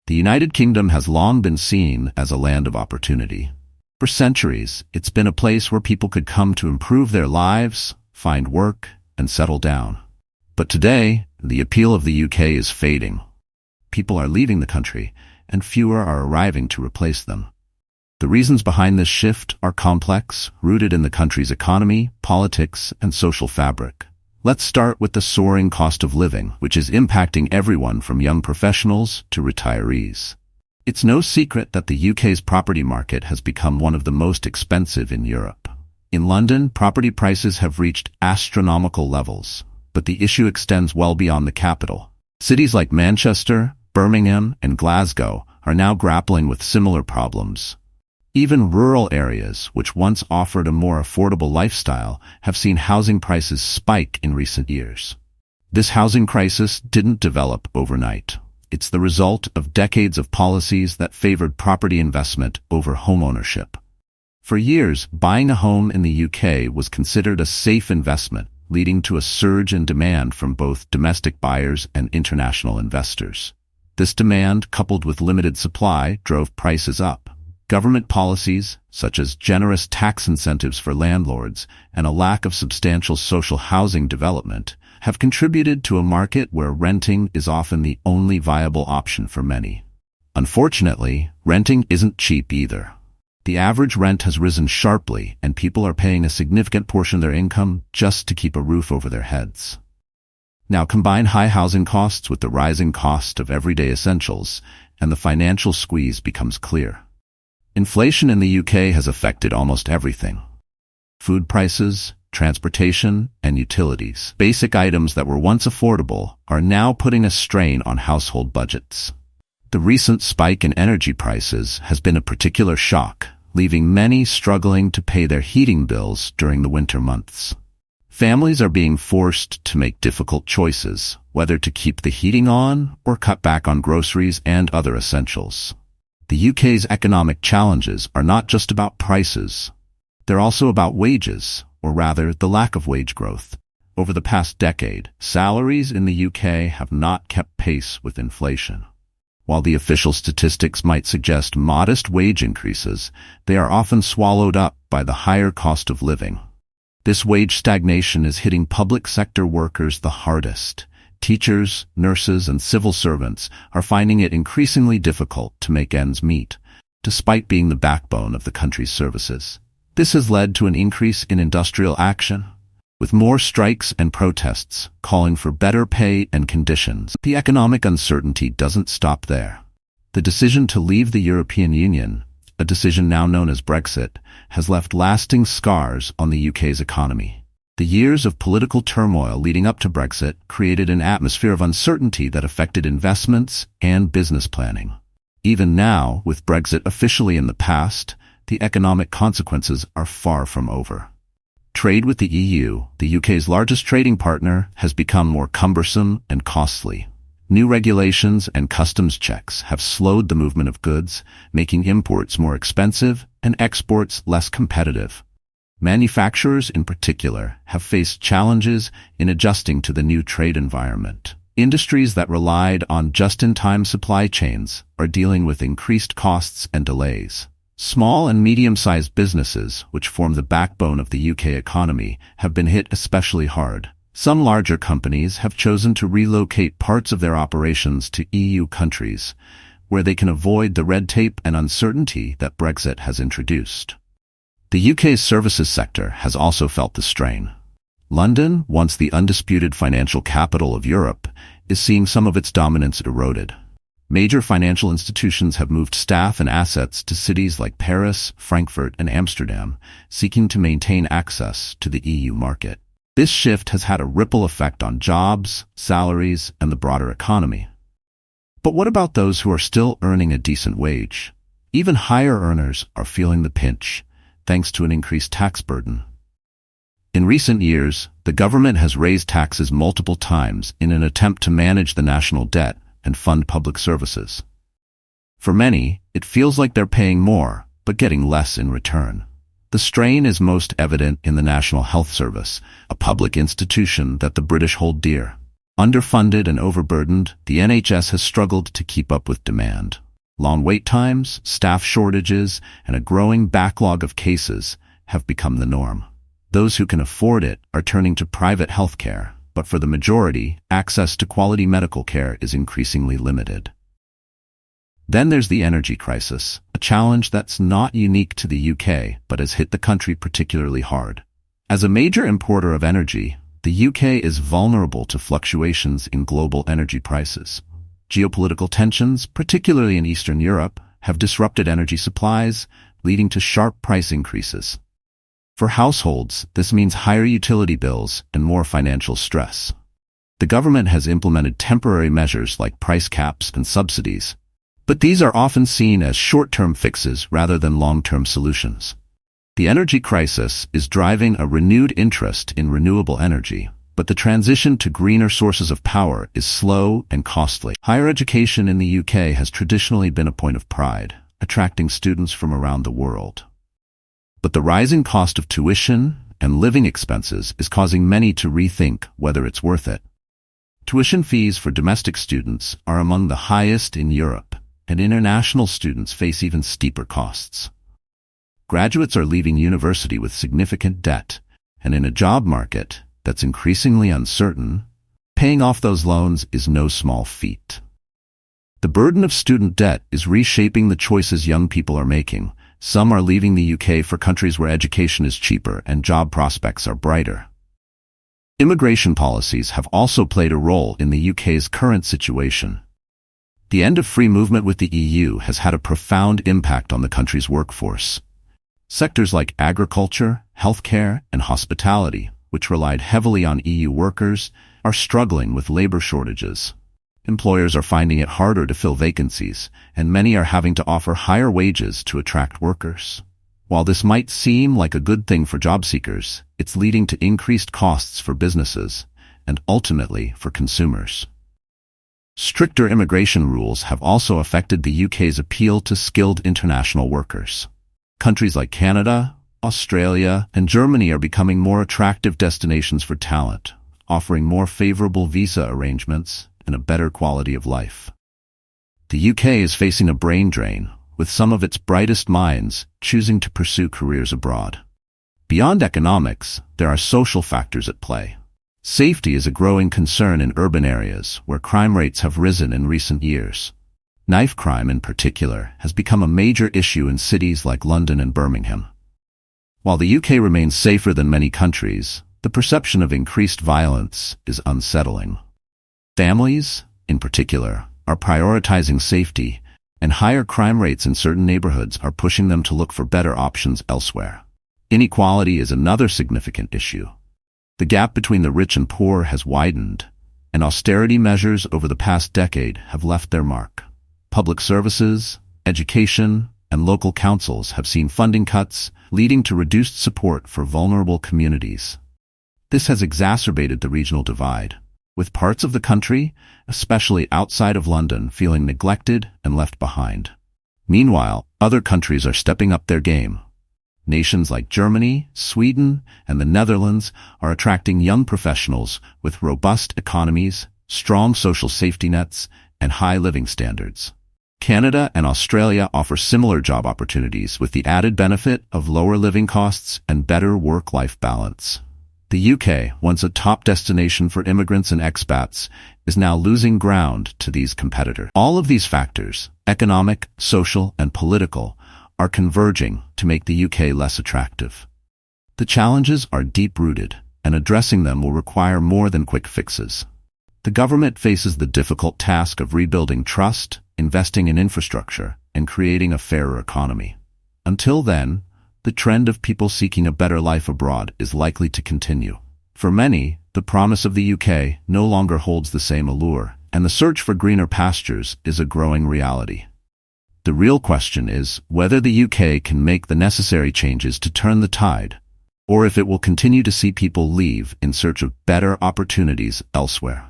The United Kingdom has long been seen as a land of opportunity. For centuries, it's been a place where people could come to improve their lives, find work, and settle down. But today, the appeal of the UK is fading. People are leaving the country, and fewer are arriving to replace them. The reasons behind this shift are complex, rooted in the country's economy, politics, and social fabric. Let's start with the soaring cost of living, which is impacting everyone from young professionals to retirees. It's no secret that the UK's property market has become one of the most expensive in Europe. In London, property prices have reached astronomical levels, but the issue extends well beyond the capital. Cities like Manchester, Birmingham, and Glasgow are now grappling with similar problems. Even rural areas, which once offered a more affordable lifestyle, have seen housing prices spike in recent years. This housing crisis didn't develop overnight. It's the result of decades of policies that favored property investment over homeownership. For years, buying a home in the UK was considered a safe investment, leading to a surge in demand from both domestic buyers and international investors. This demand, coupled with limited supply, drove prices up. Government policies, such as generous tax incentives for landlords and a lack of substantial social housing development, have contributed to a market where renting is often the only viable option for many. Unfortunately, renting isn't cheap either. The average rent has risen sharply, and people are paying a significant portion of their income just to keep a roof over their heads. Now combine high housing costs with the rising cost of everyday essentials, and the financial squeeze becomes clear. Inflation in the UK has affected almost everything. Food prices, transportation, and utilities, basic items that were once affordable, are now putting a strain on household budgets. The recent spike in energy prices has been a particular shock, leaving many struggling to pay their heating bills during the winter months. Families are being forced to make difficult choices, whether to keep the heating on or cut back on groceries and other essentials. The UK's economic challenges are not just about prices. They're also about wages, or rather, the lack of wage growth. Over the past decade, salaries in the UK have not kept pace with inflation. While the official statistics might suggest modest wage increases, they are often swallowed up by the higher cost of living. This wage stagnation is hitting public sector workers the hardest. Teachers, nurses, and civil servants are finding it increasingly difficult to make ends meet, despite being the backbone of the country's services. This has led to an increase in industrial action, with more strikes and protests calling for better pay and conditions. The economic uncertainty doesn't stop there. The decision to leave the European Union, a decision now known as Brexit, has left lasting scars on the UK's economy. The years of political turmoil leading up to Brexit created an atmosphere of uncertainty that affected investments and business planning. Even now, with Brexit officially in the past, the economic consequences are far from over. Trade with the EU, the UK's largest trading partner, has become more cumbersome and costly. New regulations and customs checks have slowed the movement of goods, making imports more expensive and exports less competitive. Manufacturers, in particular, have faced challenges in adjusting to the new trade environment. Industries that relied on just-in-time supply chains are dealing with increased costs and delays. Small and medium-sized businesses, which form the backbone of the UK economy, have been hit especially hard. Some larger companies have chosen to relocate parts of their operations to EU countries, where they can avoid the red tape and uncertainty that Brexit has introduced. The UK's services sector has also felt the strain. London, once the undisputed financial capital of Europe, is seeing some of its dominance eroded. Major financial institutions have moved staff and assets to cities like Paris, Frankfurt, and Amsterdam, seeking to maintain access to the EU market. This shift has had a ripple effect on jobs, salaries, and the broader economy. But what about those who are still earning a decent wage? Even higher earners are feeling the pinch, thanks to an increased tax burden. In recent years, the government has raised taxes multiple times in an attempt to manage the national debt and fund public services. For many, it feels like they're paying more, but getting less in return. The strain is most evident in the National Health Service, a public institution that the British hold dear. Underfunded and overburdened, the NHS has struggled to keep up with demand. Long wait times, staff shortages, and a growing backlog of cases have become the norm. Those who can afford it are turning to private healthcare, but for the majority, access to quality medical care is increasingly limited. Then there's the energy crisis, a challenge that's not unique to the UK, but has hit the country particularly hard. As a major importer of energy, the UK is vulnerable to fluctuations in global energy prices. Geopolitical tensions, particularly in Eastern Europe, have disrupted energy supplies, leading to sharp price increases. For households, this means higher utility bills and more financial stress. The government has implemented temporary measures like price caps and subsidies, but these are often seen as short-term fixes rather than long-term solutions. The energy crisis is driving a renewed interest in renewable energy, but the transition to greener sources of power is slow and costly. Higher education in the UK has traditionally been a point of pride, attracting students from around the world. But the rising cost of tuition and living expenses is causing many to rethink whether it's worth it. Tuition fees for domestic students are among the highest in Europe, and international students face even steeper costs. Graduates are leaving university with significant debt, and in a job market that's increasingly uncertain, paying off those loans is no small feat. The burden of student debt is reshaping the choices young people are making. Some are leaving the UK for countries where education is cheaper and job prospects are brighter. Immigration policies have also played a role in the UK's current situation. The end of free movement with the EU has had a profound impact on the country's workforce. Sectors like agriculture, healthcare, and hospitality, which relied heavily on EU workers, are struggling with labor shortages. Employers are finding it harder to fill vacancies, and many are having to offer higher wages to attract workers. While this might seem like a good thing for job seekers, it's leading to increased costs for businesses, and ultimately for consumers. Stricter immigration rules have also affected the UK's appeal to skilled international workers. Countries like Canada, Australia, and Germany are becoming more attractive destinations for talent, offering more favorable visa arrangements and a better quality of life. The UK is facing a brain drain, with some of its brightest minds choosing to pursue careers abroad. Beyond economics, there are social factors at play. Safety is a growing concern in urban areas where crime rates have risen in recent years. Knife crime, in particular, has become a major issue in cities like London and Birmingham. While the UK remains safer than many countries, the perception of increased violence is unsettling. Families, in particular, are prioritizing safety, and higher crime rates in certain neighborhoods are pushing them to look for better options elsewhere. Inequality is another significant issue. The gap between the rich and poor has widened, and austerity measures over the past decade have left their mark. Public services, education, and local councils have seen funding cuts, leading to reduced support for vulnerable communities. This has exacerbated the regional divide, with parts of the country, especially outside of London, feeling neglected and left behind. Meanwhile, other countries are stepping up their game. Nations like Germany, Sweden, and the Netherlands are attracting young professionals with robust economies, strong social safety nets, and high living standards. Canada and Australia offer similar job opportunities with the added benefit of lower living costs and better work-life balance. The UK, once a top destination for immigrants and expats, is now losing ground to these competitors. All of these factors, economic, social, and political, are converging to make the UK less attractive. The challenges are deep-rooted, and addressing them will require more than quick fixes. The government faces the difficult task of rebuilding trust, investing in infrastructure, and creating a fairer economy. Until then, the trend of people seeking a better life abroad is likely to continue. For many, the promise of the UK no longer holds the same allure, and the search for greener pastures is a growing reality. The real question is whether the UK can make the necessary changes to turn the tide, or if it will continue to see people leave in search of better opportunities elsewhere.